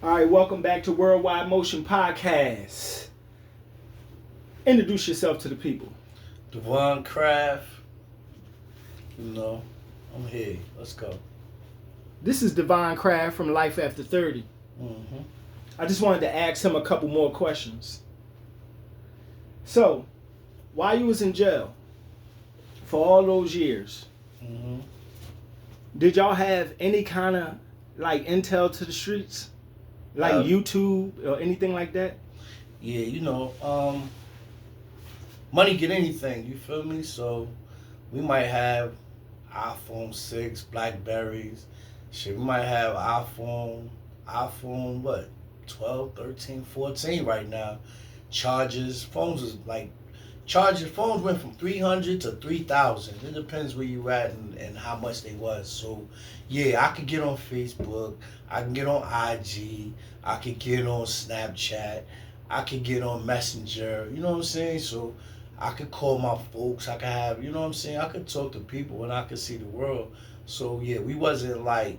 All right, welcome back to Worldwide Motion Podcast. Introduce yourself to the people. Davon Craft, I'm here. Let's go. This is Davon Craft from Life After 30. Mm-hmm. I just wanted to ask him a couple more questions. So, while you was in jail for all those years, did y'all have any kind of like intel to the streets? Like YouTube or anything like that? Yeah, money get anything, you feel me? So we might have iPhone 6, Blackberries. Shit, we might have iPhone what? 12, 13, 14 right now. Phones went from 300 to 3,000. It depends where you at and how much they was. So yeah, I could get on Facebook, I can get on IG, I could get on Snapchat, I could get on Messenger, you know what I'm saying? So I could call my folks, I could have, you know what I'm saying? I could talk to people and I could see the world. So yeah, we wasn't like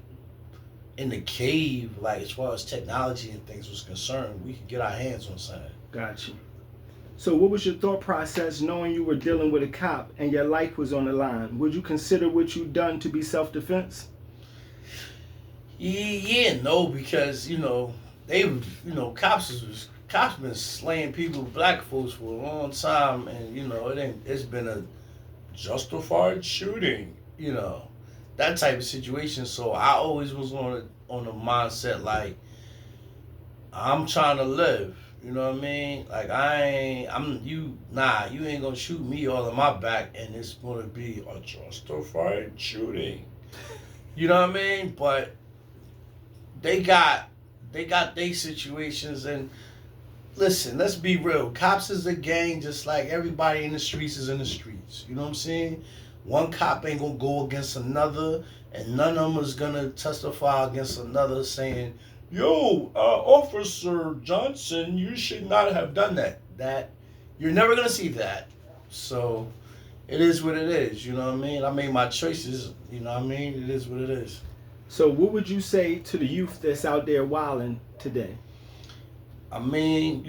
in the cave, like as far as technology and things was concerned. We could get our hands on something. Gotcha. So what was your thought process knowing you were dealing with a cop and your life was on the line? Would you consider what you done to be self-defense? No, because cops been slaying people, black folks, for a long time, and it's been a justified shooting, that type of situation. So I always was on the mindset like I'm trying to live. You know what I mean? Like you ain't gonna shoot me all in my back and it's gonna be a justified shooting. You know what I mean? But they got their situations, and listen, let's be real. Cops is a gang just like everybody in the streets is in the streets. You know what I'm saying? One cop ain't gonna go against another, and none of them is gonna testify against another saying, yo, Officer Johnson, you should not have done that. That you're never gonna see that. So it is what it is, you know what I mean? I made my choices, you know what I mean? It is what it is. So what would you say to the youth that's out there wilding today? I mean,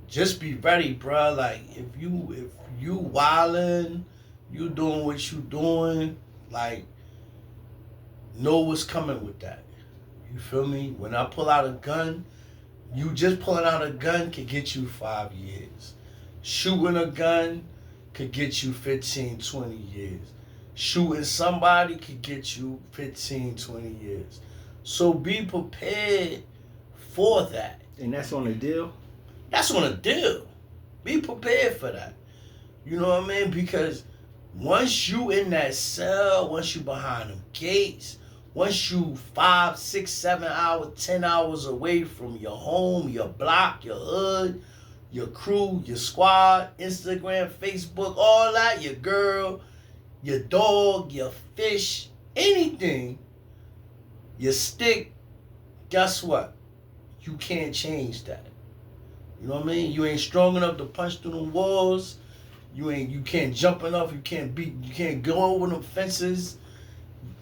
just be ready, bruh. Like if you wilding, you doing what you doing, like know what's coming with that. You feel me? When I pull out a gun, you just pulling out a gun could get you 5 years. Shooting a gun could get you 15, 20 years. Shooting somebody could get you 15, 20 years. So be prepared for that. And that's on a deal? That's on a deal. Be prepared for that. You know what I mean? Because once you in that cell, once you behind them gates, once you 5, 6, 7 hours, 10 hours away from your home, your block, your hood, your crew, your squad, Instagram, Facebook, all that, your girl, your dog, your fish, anything, your stick, guess what? You can't change that. You know what I mean? You ain't strong enough to punch through the walls. You can't jump enough. You can't go over them fences.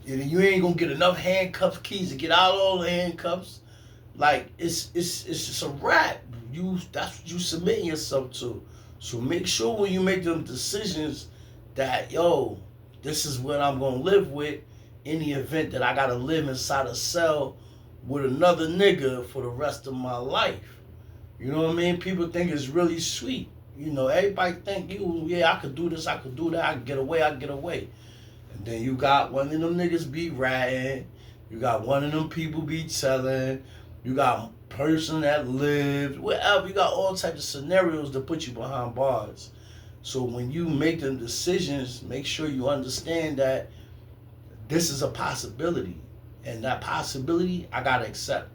You ain't gonna get enough handcuff keys to get out all the handcuffs. Like it's just a wrap. That's what you submitting yourself to. So make sure when you make them decisions that this is what I'm gonna live with in the event that I gotta live inside a cell with another nigga for the rest of my life. You know what I mean? People think it's really sweet. Everybody think I could do this, I could do that, I can get away. And then you got one of them niggas be ratting. You got one of them people be telling. You got a person that lived. Whatever. You got all types of scenarios to put you behind bars. So when you make them decisions, make sure you understand that this is a possibility. And that possibility, I got to accept.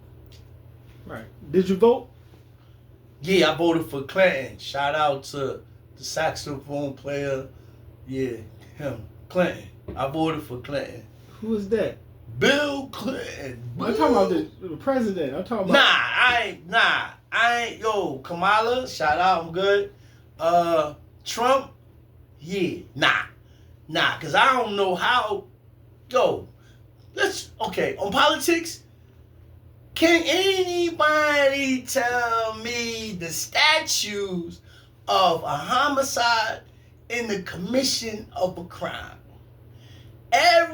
Right. Did you vote? Yeah, I voted for Clinton. Shout out to the saxophone player. Yeah, him. Clinton. I voted for Clinton. Who is that? Bill Clinton. I'm talking about the president. I'm talking about... I ain't. Yo, Kamala, shout out, I'm good. Trump, yeah, nah, because I don't know how... on politics, Can anybody tell me the statues of a homicide in the commission of a crime? I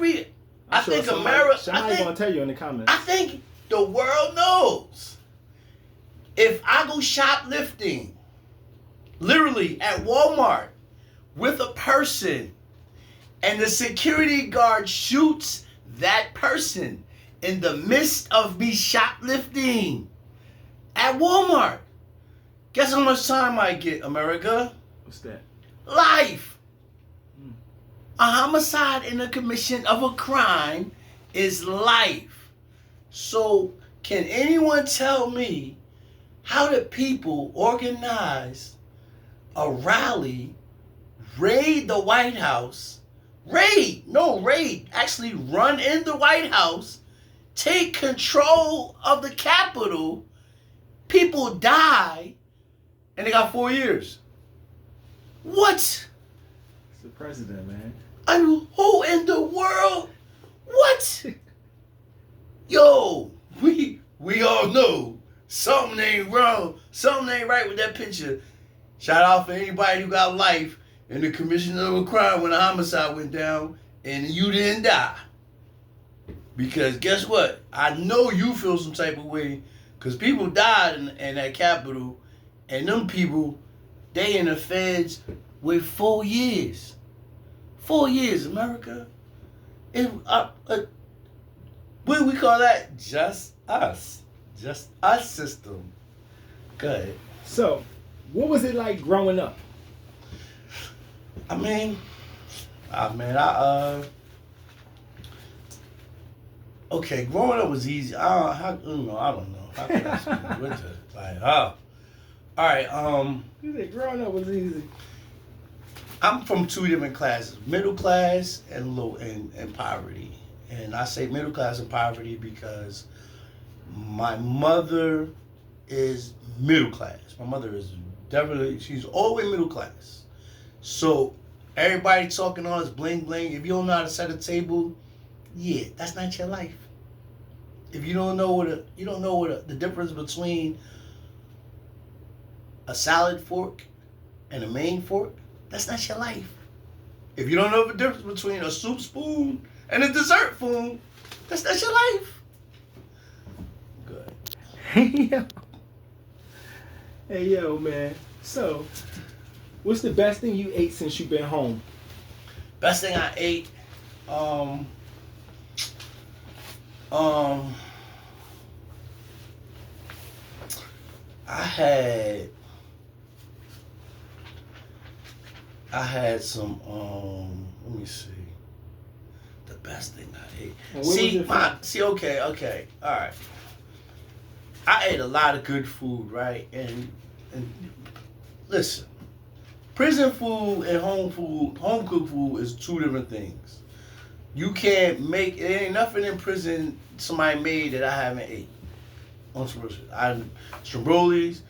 think America. Somebody's gonna tell you in the comments. I think the world knows. If I go shoplifting, literally at Walmart, with a person, and the security guard shoots that person in the midst of me shoplifting at Walmart, guess how much time I get, America? What's that? Life. A homicide in the commission of a crime is life. So, can anyone tell me how did people organize a rally, raid the White House, actually run in the White House, take control of the Capitol, people die, and they got 4 years? What? It's the president, man. Who in the world? What? Yo, we all know something ain't wrong. Something ain't right with that picture. Shout out for anybody who got life in the commission of a crime when a homicide went down and you didn't die. Because guess what? I know you feel some type of way because people died in that Capitol, and them people, they in the feds with 4 years. 4 years, America. What we call that? Just us system. Good. So, what was it like growing up? Okay, growing up was easy. I don't know. How can I speak with it? All right. You said growing up was easy. I'm from two different classes: middle class and low and poverty. And I say middle class and poverty because my mother is middle class. My mother is definitely, she's always middle class. So everybody talking all this bling bling. If you don't know how to set a table, yeah, that's not your life. If you don't know the difference between a salad fork and a main fork, that's not your life. If you don't know the difference between a soup spoon and a dessert spoon, that's not your life. Good. Hey yo, man. So, what's the best thing you ate since you've been home? Best thing I ate, I had some, let me see. The best thing I ate. Okay, all right. I ate a lot of good food, right? And listen, prison food and home cooked food is two different things. You can't make, there ain't nothing in prison somebody made that I haven't ate. On strambolis,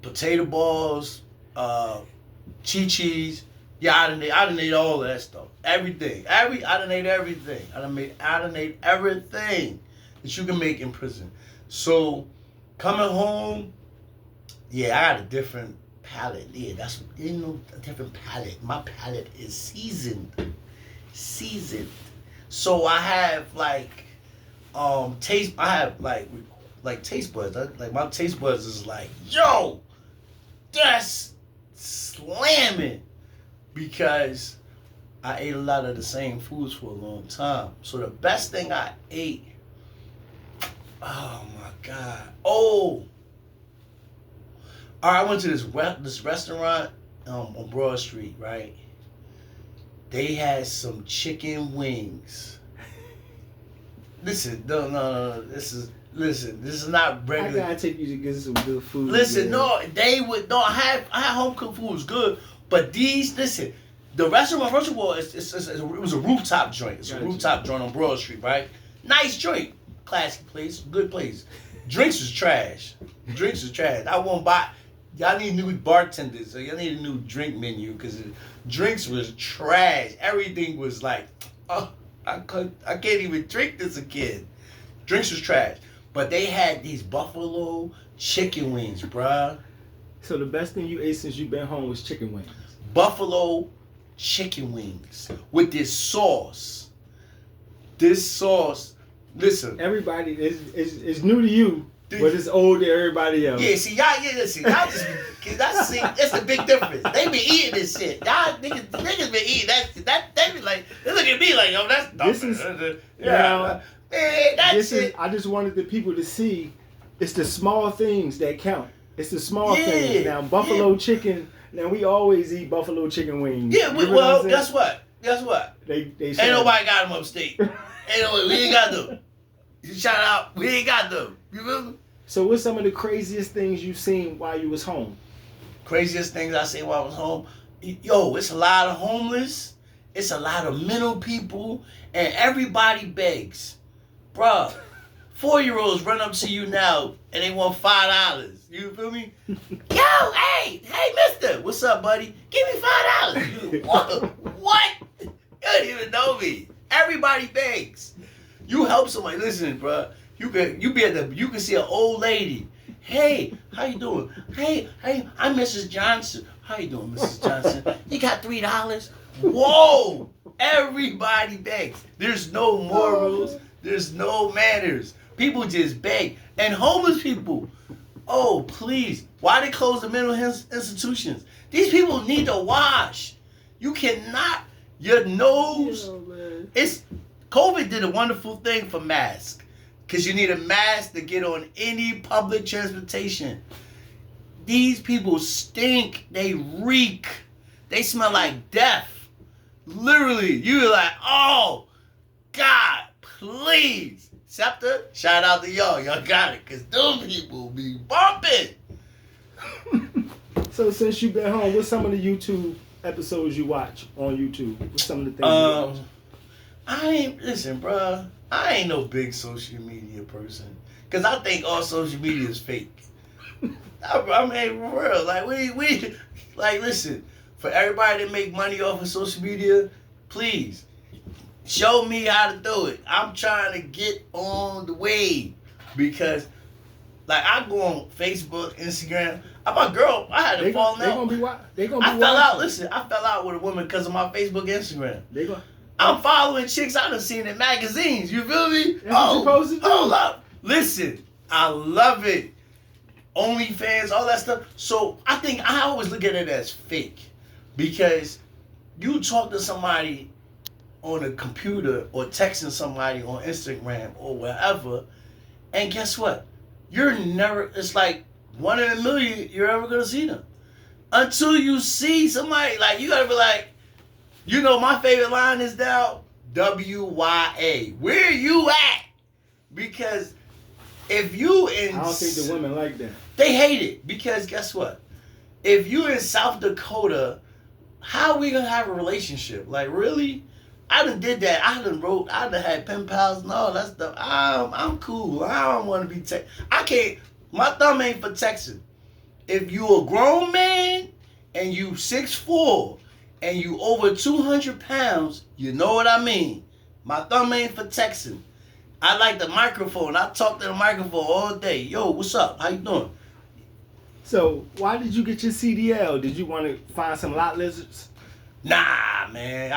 potato balls, chi-chis. Yeah, I done ate all of that stuff. Everything. I done ate everything. I done ate everything that you can make in prison. So, coming home, yeah, I got a different palate. Yeah, that's, a different palate. My palate is seasoned. So I have taste. I have like taste buds. Like my taste buds is like, yo, that's slamming, because I ate a lot of the same foods for a long time. So the best thing I ate, oh my God. Oh, all right, I went to this restaurant on Broad Street, right? They had some chicken wings. Listen, no. This is not regular. I gotta take you to get some good food. Listen, man. I had home cooked food, it was good, but the restaurant, first of all, it was a rooftop joint. It's a rooftop joint on Broad Street, right? Nice joint, classy place, good place. Drinks was trash. I won't buy. Y'all need new bartenders, so y'all need a new drink menu, because drinks was trash. Everything was like, oh, I can't even drink this again. Drinks was trash. But they had these buffalo chicken wings, bruh. So the best thing you ate since you've been home was chicken wings. Buffalo chicken wings with this sauce. This sauce, listen. Everybody is new to you, but it's old to everybody else. Yeah, see, y'all just, it's a big difference. They be eating this shit. Y'all niggas been eating that. They be like, they look at me like, yo, that's This is yeah, man, that's it. I just wanted the people to see, it's the small things that count. It's the small things. Now buffalo chicken. Now we always eat buffalo chicken wings. Yeah, well, guess what? They ain't nobody got them upstate. We ain't got them. Shout out, we ain't got them. You remember? So what's some of the craziest things you've seen while you was home? Craziest things I seen while I was home? Yo, it's a lot of homeless. It's a lot of mental people. And everybody begs. Bruh, 4-year-olds run up to you now and they want $5. You feel me? Yo, hey, mister. What's up, buddy? Give me $5. What? You don't even know me. Everybody begs. You help somebody. Listen, bruh. You can see an old lady. Hey, how you doing? Hey, I'm Mrs. Johnson. How you doing, Mrs. Johnson? You got $3? Whoa! Everybody begs. There's no morals. There's no manners. People just beg. And homeless people. Oh, please. Why they close the mental institutions? These people need to wash. You cannot. Your nose. COVID did a wonderful thing for masks. Because you need a mask to get on any public transportation. These people stink. They reek. They smell like death. Literally. You're like, oh, God, please. Scepter, shout out to y'all. Y'all got it. Because them people be bumping. So since you've been home, what's some of the YouTube episodes you watch on YouTube? What's some of the things you watch? Listen, bruh. I ain't no big social media person. Because I think all social media is fake. I mean, for real. Like, we like, listen, for everybody that make money off of social media, please, show me how to do it. I'm trying to get on the wave. Because, like, I go on Facebook, Instagram. My girl, I had to fall out. I fell out. Listen, I fell out with a woman because of my Facebook, Instagram. I'm following chicks I done seen in magazines. You feel me? That's what you're supposed to do. Hold up. Listen, I love it. OnlyFans, all that stuff. So I always look at it as fake. Because you talk to somebody on a computer or texting somebody on Instagram or wherever, and guess what? It's like 1 in a million you're ever going to see them. Until you see somebody, like, you got to be like, you know, my favorite line is now WYA. Where you at? Because if you in... I don't think the women like that. They hate it. Because guess what? If you in South Dakota, how are we going to have a relationship? Like, really? I done did that. I done had pen pals and all that stuff. I'm cool. I don't want to be I can't... My thumb ain't for texting. If you a grown man and you 6'4", and you over 200 pounds, you know what I mean. My thumb ain't for texting. I like the microphone. I talk to the microphone all day. Yo, what's up? How you doing? So, why did you get your CDL? Did you want to find some lot lizards? Nah, man.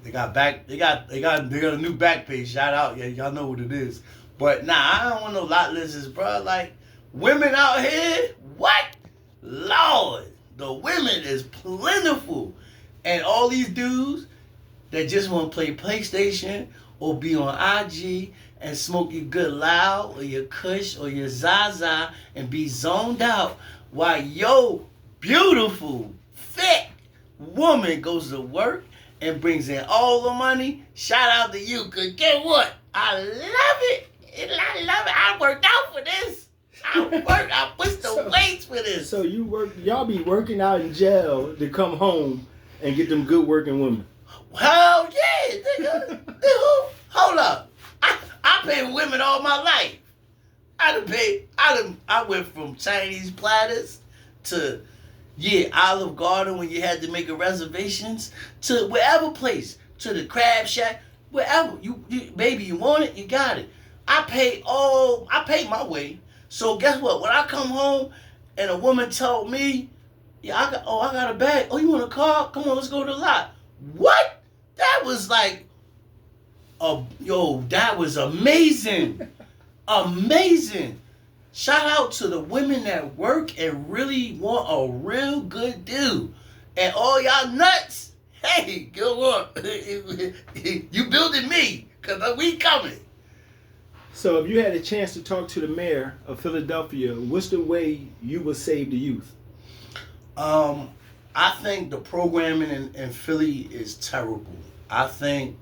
They got a new back page. Shout out. Yeah, y'all know what it is. But nah, I don't want no lot lizards, bro. Like, women out here, what? Lord. The women is plentiful. And all these dudes that just want to play PlayStation or be on IG and smoke your good loud or your kush or your Zaza and be zoned out while your beautiful, thick woman goes to work and brings in all the money. Shout out to you, because guess what? I love it. I love it. I worked out for this. I pushed the weights for this. So y'all be working out in jail to come home and get them good working women. Hell yeah, nigga. Hold up. I paid women all my life. I went from Chinese platters to Olive Garden when you had to make a reservations to wherever place, to the Crab Shack. Wherever you baby, you want it, you got it. I paid my way. So guess what? When I come home and a woman told me, yeah, I got a bag. Oh, you want a car? Come on, let's go to the lot. What? That was like, that was amazing. Amazing. Shout out to the women that work and really want a real good deal. And all y'all nuts, hey, go on. You building me, because we coming. So if you had a chance to talk to the mayor of Philadelphia, what's the way you would save the youth? I think the programming in Philly is terrible. I think,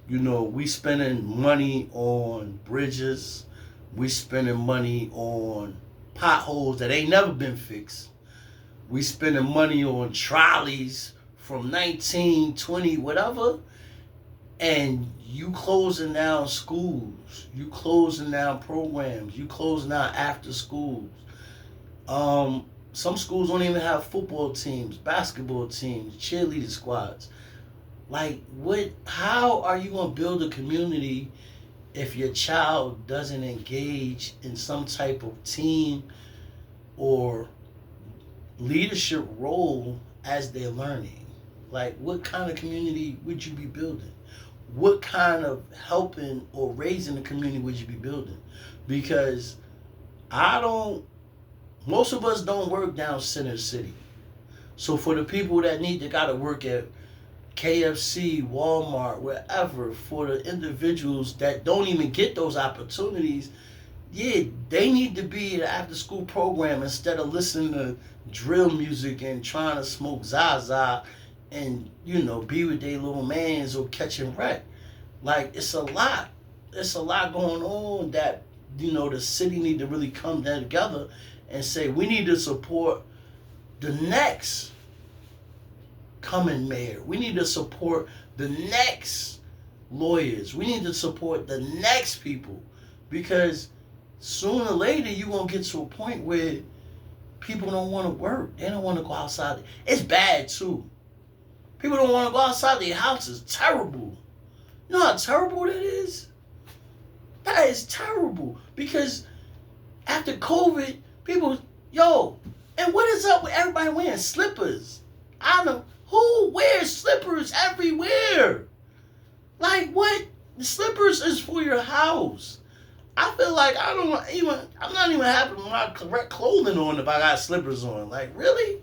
we spending money on bridges. We spending money on potholes that ain't never been fixed. We spending money on trolleys from 1920, whatever. And you closing down schools. You closing down programs. You closing down after schools. Some schools don't even have football teams, basketball teams, cheerleader squads. Like, what? How are you going to build a community if your child doesn't engage in some type of team or leadership role as they're learning? Like, what kind of community would you be building? What kind of helping or raising the community would you be building? Because most of us don't work down Center City. So for the people that gotta work at KFC, Walmart, wherever, for the individuals that don't even get those opportunities, yeah, they need to be in an after school program instead of listening to drill music and trying to smoke Zaza and, be with their little mans or catching wreck. Like, it's a lot. It's a lot going on that, the city need to really come together and say, we need to support the next coming mayor. We need to support the next lawyers. We need to support the next people, because sooner or later you're going to get to a point where people don't want to work. They don't want to go outside. It's bad too. People don't want to go outside their house. It's terrible. You know how terrible that is? That is terrible. Because after COVID, people, and what is up with everybody wearing slippers? I don't know. Who wears slippers everywhere? Like, what? The slippers is for your house. I feel like I'm not even having my correct clothing on if I got slippers on. Like, really?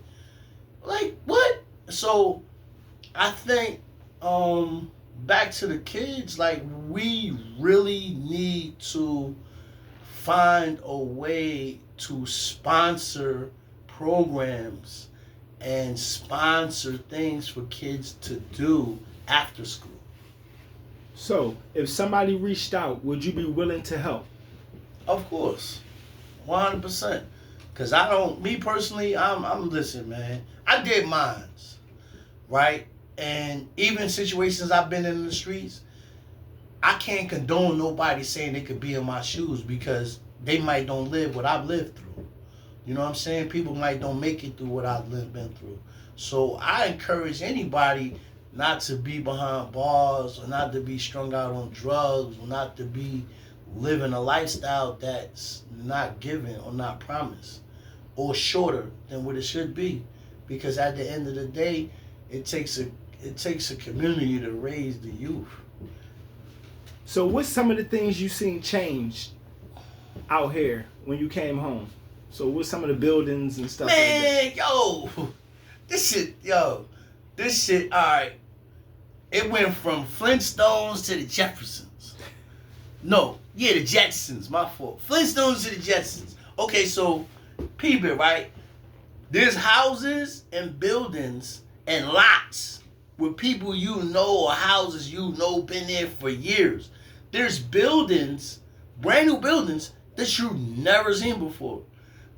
Like, what? So, I think, back to the kids, like, we really need to find a way to sponsor programs and sponsor things for kids to do after school. So, if somebody reached out, would you be willing to help? Of course, 100%. Cause me personally, listen, man. I did mines, right? And even situations I've been in the streets, I can't condone nobody saying they could be in my shoes because they might don't live what I've lived through. You know what I'm saying? People might don't make it through what I've been through. So I encourage anybody not to be behind bars, or not to be strung out on drugs, or not to be living a lifestyle that's not given or not promised, or shorter than what it should be. Because at the end of the day, it takes a community to raise the youth. So what's some of the things you seen change out here when you came home? So what's some of the buildings and stuff Man, like that? This shit, alright. It went from Flintstones to the Jeffersons. No, yeah, the Jetsons, my fault. Flintstones to the Jetsons. Okay, so, peep it, right? There's houses and buildings and lots with people or houses been there for years. There's buildings, brand new buildings, that you've never seen before.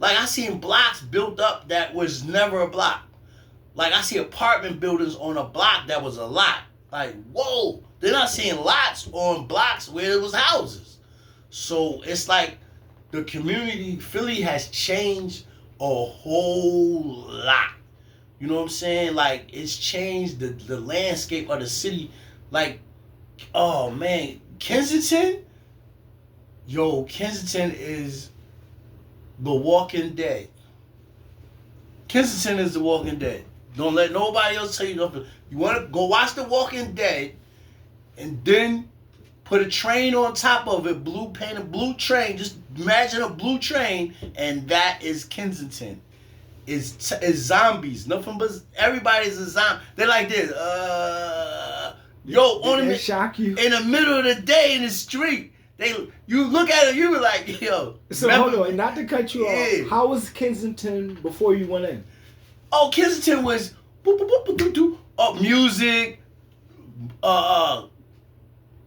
Like, I seen blocks built up that was never a block. Like, I see apartment buildings on a block that was a lot. Like, whoa. Then I seen lots on blocks where it was houses. So, it's like the community, Philly has changed a whole lot. You know what I'm saying? Like, it's changed the landscape of the city. Like, Oh man, Kensington. Yo, Kensington is the Walking Dead. Kensington is the Walking Dead. Don't let nobody else tell you nothing. You want to go watch the Walking Dead, and then put a train on top of it, blue painted blue train. Just imagine a blue train, and that is Kensington. It's zombies. Nothing but everybody's a zombie. They're like this. Yo, Did that shock you? in the middle of the day in the street. You look at it, you be like, yo. So hold on, not to cut you off. How was Kensington before you went in? Oh, Kensington was music,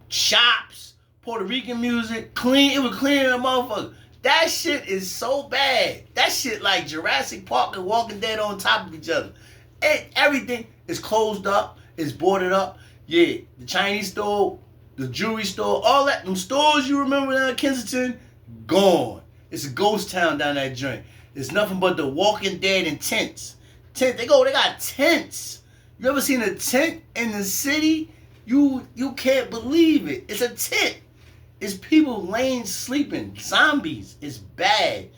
shops, Puerto Rican music, clean. It was clean in the motherfucker. That shit is so bad. That shit like Jurassic Park and Walking Dead on top of each other. Everything is closed up, is boarded up. Yeah, the Chinese store, the jewelry store, all that, them stores you remember down in Kensington, gone. It's a ghost town down that joint. It's nothing but the Walking Dead and tents. They got tents. You ever seen a tent in the city? You can't believe it. It's a tent. It's people laying sleeping. Zombies. It's bad.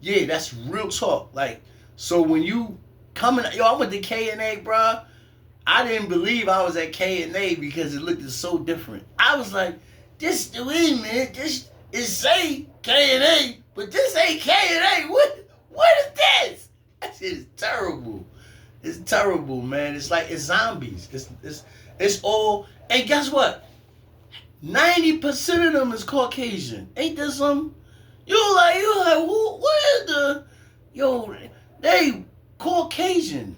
Yeah, that's real talk. Like, so when you coming, I went to K&A, bro. I didn't believe I was at K&A because it looked so different. I was like, this, wait a minute, this is say K&A, but this ain't K&A. What is this? That shit is terrible. It's terrible, man. It's like it's zombies. It's all. And guess what? 90% of them is Caucasian. Ain't there something? You like what is the they Caucasian.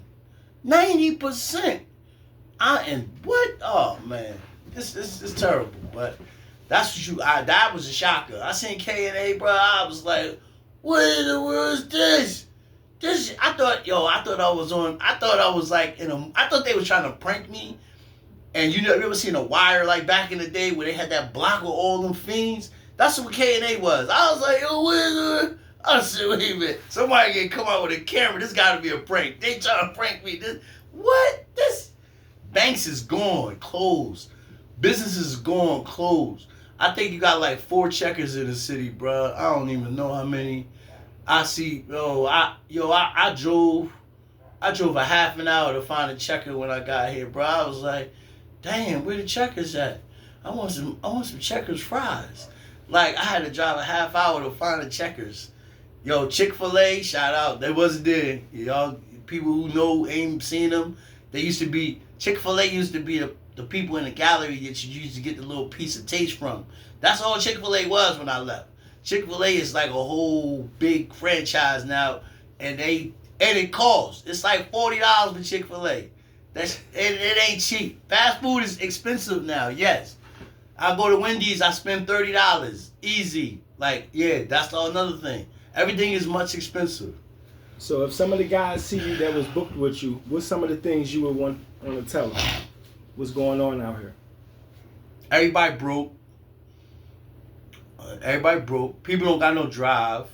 90%. And what? Oh man, it's terrible. But that's what that was a shocker. I seen K&A, bro. I was like, what in the world is this? I thought I was like I thought they was trying to prank me. And you ever seen a Wire like back in the day where they had that block with all them fiends? That's what K&A was. I was like, yo, what is it? I said, wait a minute. Somebody can come out with a camera. This got to be a prank. They trying to prank me. This banks is gone, closed. Businesses is gone, closed. I think you got like 4 checkers in the city, bro. I don't even know how many. I see. I drove a half an hour to find a checker when I got here, bro. I was like, damn, where the checkers at? I want some checkers fries. Like I had to drive a half hour to find the checkers. Yo, Chick-fil-A, shout out. They wasn't there. Y'all people who know ain't seen them. They used to be Chick-fil-A used to be the people in the gallery that you used to get the little piece of taste from. That's all Chick-fil-A was when I left. Chick-fil-A is like a whole big franchise now, and it costs. It's like $40 for Chick-fil-A. It ain't cheap. Fast food is expensive now. Yes, I go to Wendy's. I spend $30 easy. Like that's another thing. Everything is much expensive. So if some of the guys see you that was booked with you, what's some of the things you would want to tell them? What's going on out here? Everybody broke. Everybody broke. People don't got no drive.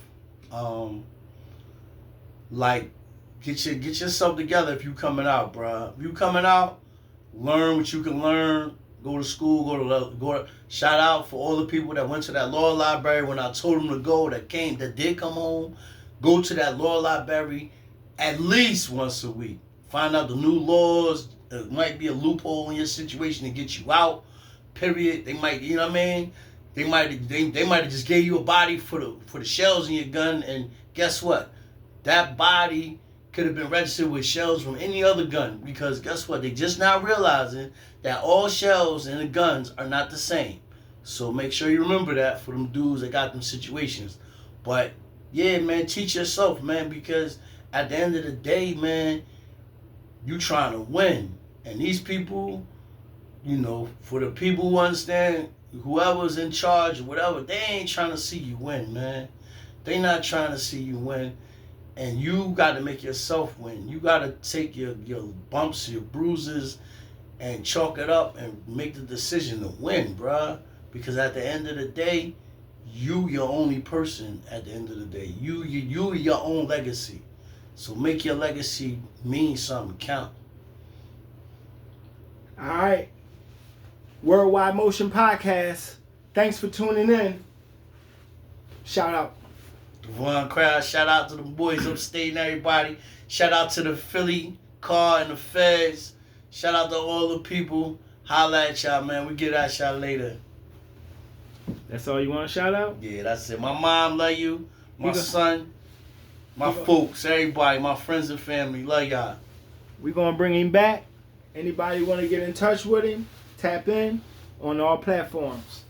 Like, get yourself together if you coming out, bro. If you coming out, learn what you can learn. Go to school. Go to. Shout out for all the people that went to that law library when I told them to go. That did come home. Go to that law library at least once a week. Find out the new laws. There might be a loophole in your situation to get you out. Period. They might, you know what I mean? They might have just gave you a body for the shells in your gun, and guess what? That body could have been registered with shells from any other gun, because guess what? They just now realizing that all shells in the guns are not the same. So make sure you remember that for them dudes that got them situations. But yeah, man, teach yourself, man, because at the end of the day, man, you trying to win. And these people, for the people who understand, whoever's in charge or whatever, they ain't trying to see you win, man. They not trying to see you win. And you got to make yourself win. You got to take your bumps, your bruises, and chalk it up and make the decision to win, bruh. Because at the end of the day, you your only person at the end of the day. You your own legacy. So make your legacy mean something, count. All right. Worldwide Motion Podcast. Thanks for tuning in. Shout out. Davon Craft, shout out to the boys upstate and everybody. Shout out to the Philly car and the feds. Shout out to all the people. Holla at y'all, man. We get at y'all later. That's all you want to shout out? Yeah, that's it. My mom love you. My go- son. My folks. Everybody. My friends and family. Love y'all. We're going to bring him back. Anybody want to get in touch with him, tap in on all platforms.